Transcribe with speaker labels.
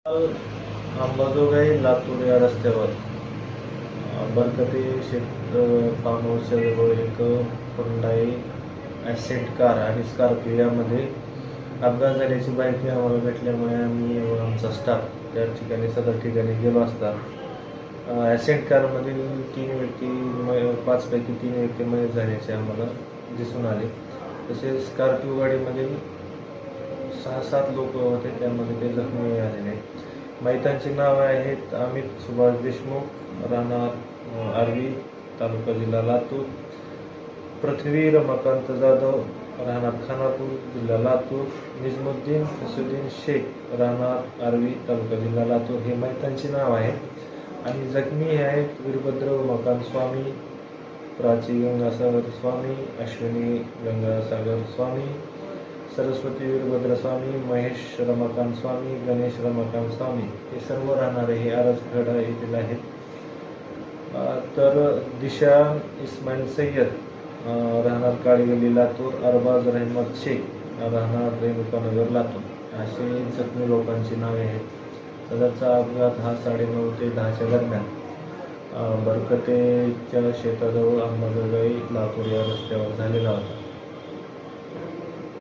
Speaker 1: अंबाजोगाई लातूर या रस्त्यावर बरकते फार्म हाऊसच्या जवळ एक हुंडाई ॲसेंट कार आणि स्कॉर्पिओ यामध्ये अपघात झाल्याची माहिती आम्हाला भेटल्यामुळे आम्ही व आमचा स्टाफ त्या ठिकाणी सदर ठिकाणी गेलो असता ॲसेंट कारमधील 5 पैकी 3 व्यक्ती मयत झाल्याचे आम्हाला दिसून आले. तसेच स्कॉर्पिओ गाडीमधील 6-7 लोक होते, त्यामध्ये ते जखमी झालेले. मयतांची नावे आहेत अमित सुभाष देशमुख, राहणार आर्वी, तालुका जिल्हा लातूर, पृथ्वी रमाकांत जाधव, राहणार खानापूर, जिल्हा लातूर, निजमुद्दीन फसुद्दीन शेख, राहणार आर्वी, तालुका जिल्हा लातूर हे मयतांची नाव आहे. आणि जखमी हे आहेत वीरभद्र उमाकांत स्वामी, प्राची गंगासागर स्वामी, अश्विनी गंगासागर स्वामी, सरस्वती वीरभद्र स्वामी, महेश रमाकांत स्वामी, गणेश रमाकांत स्वामी हे सर्व राहणारे हे आरसखेडा येथील आहेत. तर दिशा इस्माईल सय्यद, राहणार काळीगल्ली लातूर, अरबाज रहमत शेख, राहणार रेणुकानगर लातूर असे जखमी लोकांची नावे आहेत. सदरचा अपघात हा 9:30 ते 10च्या दरम्यान बरकतेच्या शेताजवळ अंबाजोगाई लातूर या रस्त्यावर झालेला होता.